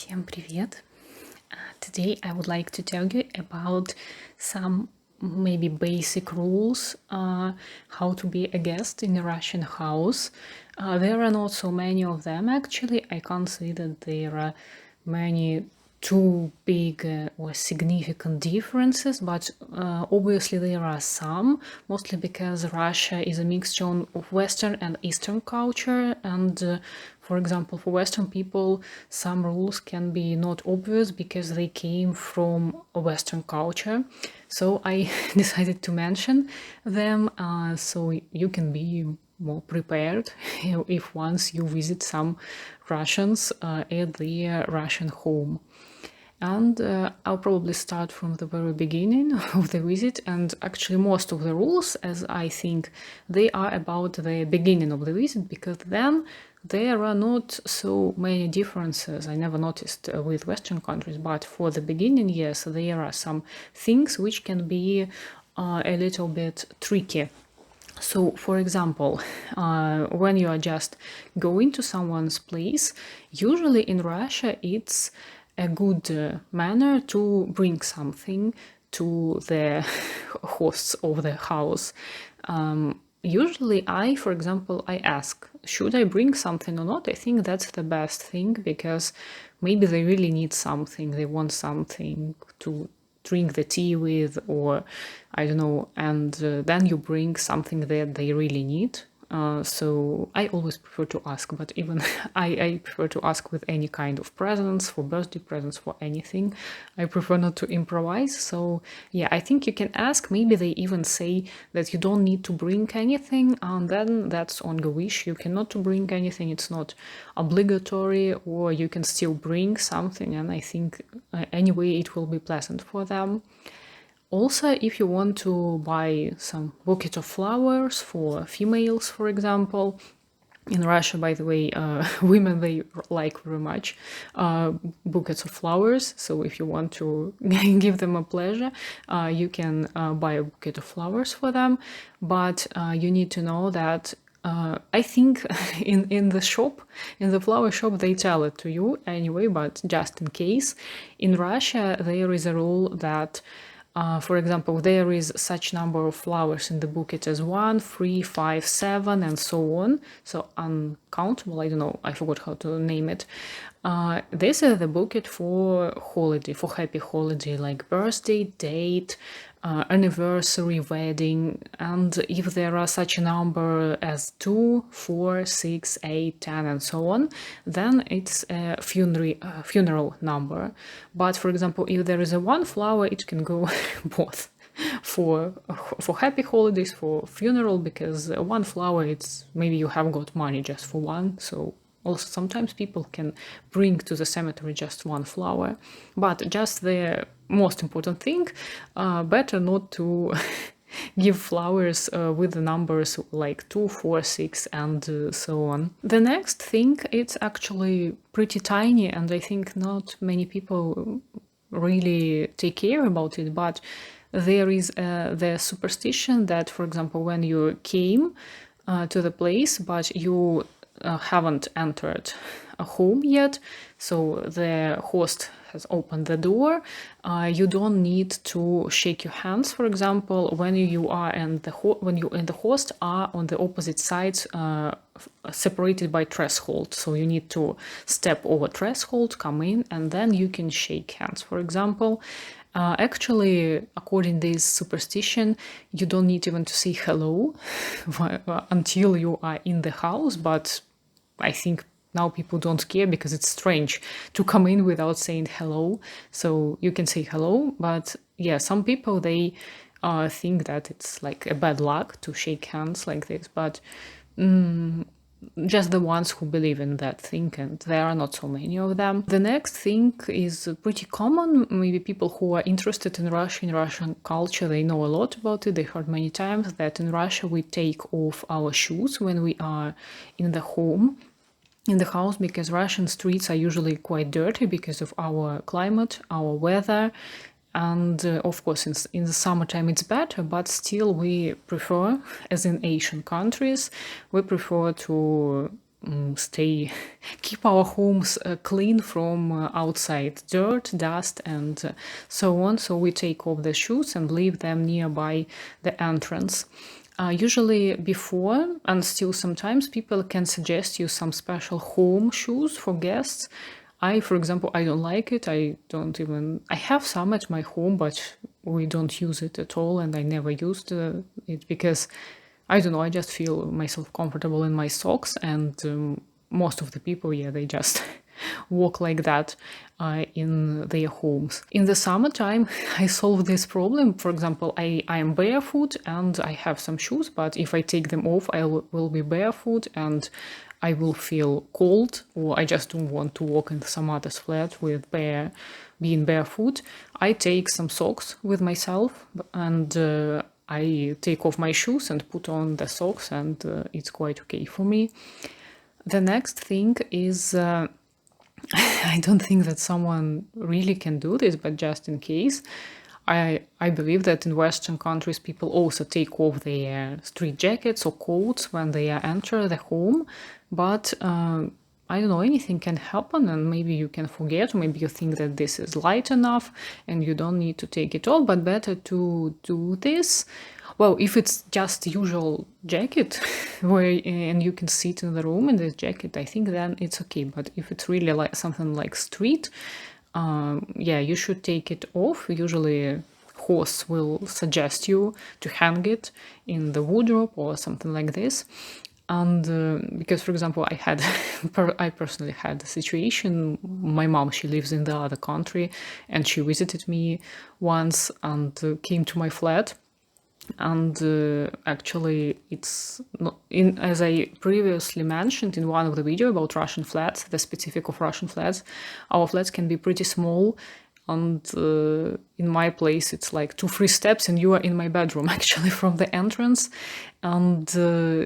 Всем привет! Today I would like to tell you about some maybe basic rules how to be a guest in a Russian house. There are not so many of them actually. I can't say that there are many too big or significant differences, but obviously there are some, mostly because Russia is a mixture of Western and Eastern culture, and for example, for Western people, some rules can be not obvious because they came from a Western culture. So I decided to mention them so you can be more prepared if once you visit some Russians at their Russian home. And I'll probably start from the very beginning of the visit, and actually most of the rules, as I think, they are about the beginning of the visit, because then there are not so many differences. I never noticed with Western countries, but for the beginning, yes, there are some things which can be a little bit tricky. So, for example, when you are just going to someone's place, usually in Russia it's a good manner to bring something to the hosts of the house. Usually for example, I ask, should I bring something or not? I think that's the best thing, because maybe they really need something, they want something to drink the tea with, or I don't know, and then you bring something that they really need. So I always prefer to ask, but even I prefer to ask with any kind of presents, for birthday presents, for anything. I prefer not to improvise. So yeah, I think you can ask. Maybe they even say that you don't need to bring anything, and then that's on your wish. You cannot to bring anything. It's not obligatory, or you can still bring something, and I think anyway it will be pleasant for them. Also, if you want to buy some bouquet of flowers for females, for example, in Russia, by the way, women, they like very much bouquets of flowers. So if you want to give them a pleasure, you can buy a bouquet of flowers for them. But you need to know that I think in the shop, in the flower shop, they tell it to you anyway, but just in case. In Russia, there is a rule that for example, there is such number of flowers in the bouquet as 1, 3, 5, 7, and so on. So uncountable, I don't know, I forgot how to name it. This is the bouquet for holiday, for happy holiday, like birthday, date, anniversary, wedding, and if there are such a number as 2, 4, 6, 8, 10, and so on, then it's a funeral number. But for example, if there is a one flower, it can go both for happy holidays, for funeral, because one flower, it's maybe you have got money just for one. So also sometimes people can bring to the cemetery just one flower, but just the most important thing, better not to give flowers with the numbers like 2, 4, 6, and so on. The next thing, it's actually pretty tiny, and I think not many people really take care about it, but there is the superstition that, for example, when you came to the place, but you haven't entered a home yet, so the host has opened the door, you don't need to shake your hands. For example, when you are in the when you and the host are on the opposite sides, separated by threshold, so you need to step over threshold, come in, and then you can shake hands, for example. Actually, according to this superstition, you don't need even to say hello until you are in the house, but I think now people don't care because it's strange to come in without saying hello. So you can say hello, but yeah, some people, they think that it's like a bad luck to shake hands like this, but just the ones who believe in that thing, and there are not so many of them. The next thing is pretty common. Maybe people who are interested in Russia, in Russian culture, they know a lot about it. They heard many times that in Russia we take off our shoes when we are in the home, in the house, because Russian streets are usually quite dirty because of our climate, our weather. And of course, in the summertime it's better, but still we prefer, as in Asian countries, we prefer to keep our homes clean from outside dirt, dust, and so on. So we take off the shoes and leave them nearby the entrance. Usually before, and still sometimes, people can suggest you some special home shoes for guests. For example, I don't like it. I have some at my home, but we don't use it at all, and I never used it because I don't know, I just feel myself comfortable in my socks, and most of the people, yeah, they just walk like that in their homes. In the summertime, I solve this problem. For example, I am barefoot and I have some shoes, but if I take them off, will be barefoot and I will feel cold, or I just don't want to walk in some other's flat with being barefoot. I take some socks with myself, and I take off my shoes and put on the socks, and it's quite okay for me. The next thing is I don't think that someone really can do this, but just in case, I believe that in Western countries people also take off their street jackets or coats when they enter the home, but I don't know, anything can happen, and maybe you can forget, or maybe you think that this is light enough and you don't need to take it off, but better to do this. Well, if it's just usual jacket and you can sit in the room in this jacket, I think then it's okay. But if it's really like something like street, yeah, you should take it off. Usually host will suggest you to hang it in the wardrobe or something like this. And because, for example, I personally had a situation. My mom, she lives in the other country, and she visited me once and came to my flat. And actually, it's not as I previously mentioned in one of the video about Russian flats, the specific of Russian flats. Our flats can be pretty small, and in my place it's like 2-3 steps and you are in my bedroom actually from the entrance. And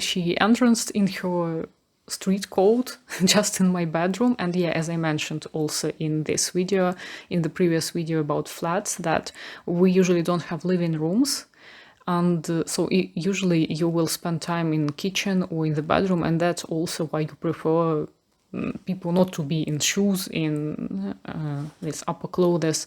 she entered in her street coat just in my bedroom. And yeah, as I mentioned also in this video, in the previous video about flats, that we usually don't have living rooms. And so usually you will spend time in kitchen or in the bedroom, and that's also why you prefer people not to be in shoes, in this upper clothes.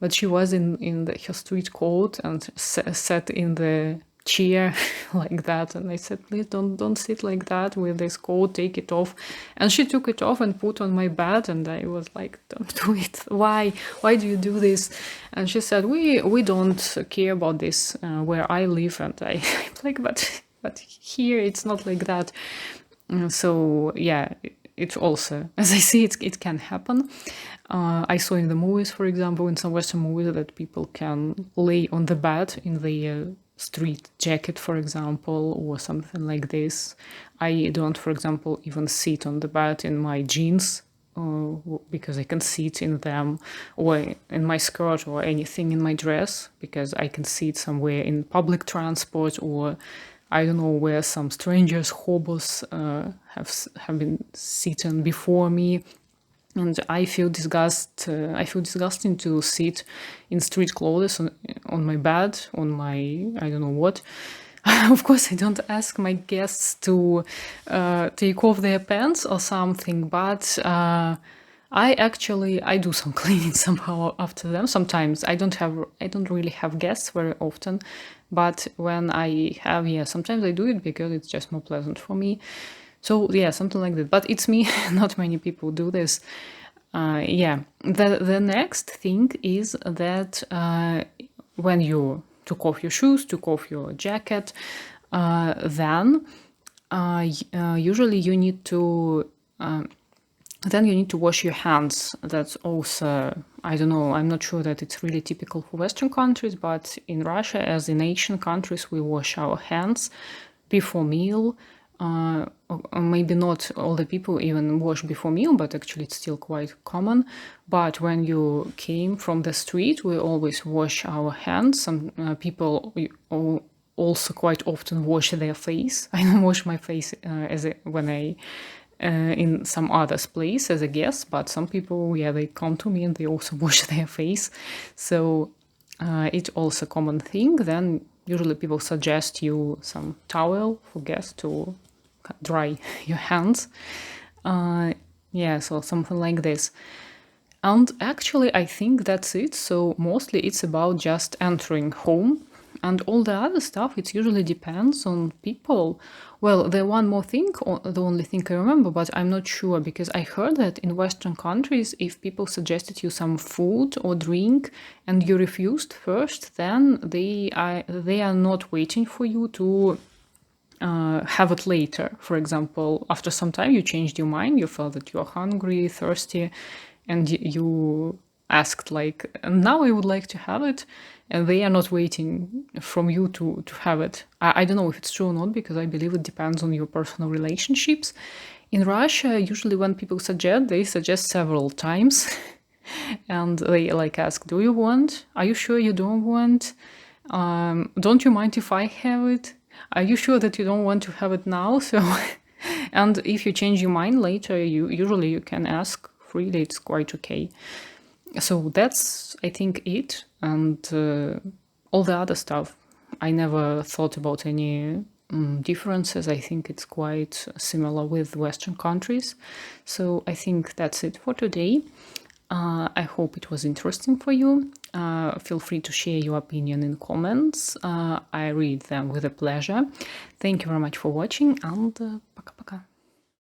But she was in her street coat and sat in the chair like that, and I said, please don't sit like that with this coat, take it off. And she took it off and put on my bed, and I was like, don't do it. Why do you do this? And she said, we don't care about this where I live. And I'm like, but here it's not like that. So yeah, it also, as I see, it can happen. I saw in the movies, for example, in some Western movies, that people can lay on the bed in the street jacket, for example, or something like this. I don't, for example, even sit on the bed in my jeans because I can sit in them, or in my skirt, or anything in my dress, because I can sit somewhere in public transport, or I don't know where some strangers, hobos, have been sitting before me. And I feel disgusting to sit in street clothes on my bed, on my, I don't know what. Of course, I don't ask my guests to take off their pants or something, but I do some cleaning somehow after them. Sometimes I don't really have guests very often, but when I have, yeah, sometimes I do it because it's just more pleasant for me. So yeah, something like that. But it's me. Not many people do this. Yeah. The next thing is that when you took off your shoes, took off your jacket, then usually you need to. Then you need to wash your hands. That's also, I don't know, I'm not sure that it's really typical for Western countries, but in Russia, as in Asian countries, we wash our hands before meal. Or maybe not all the people even wash before meal, but actually it's still quite common. But when you came from the street, we always wash our hands. Some people also quite often wash their face. I don't wash my face when I in some other place as a guest, but some people, yeah, they come to me and they also wash their face. So it's also a common thing. Then usually people suggest you some towel for guests to dry your hands. Yeah, so something like this. And actually, I think that's it. So mostly it's about just entering home, and all the other stuff, it usually depends on people. Well, the one more thing, the only thing I remember, but I'm not sure because I heard that in Western countries, if people suggested you some food or drink and you refused first, then they are not waiting for you to have it later. For example, after some time you changed your mind, you felt that you are hungry, thirsty, and you asked like, now I would like to have it, and they are not waiting from you to have it. I don't know if it's true or not, because I believe it depends on your personal relationships. In Russia, usually when people suggest, they suggest several times. And they like ask, do you want? Are you sure you don't want? Don't you mind if I have it? Are you sure that you don't want to have it now? So, and if you change your mind later, you can ask freely. It's quite okay. So that's, I think, it. And all the other stuff, I never thought about any differences. I think it's quite similar with Western countries. So I think that's it for today. I hope it was interesting for you. Feel free to share your opinion in comments. I read them with a pleasure. Thank you very much for watching, and пока-пока.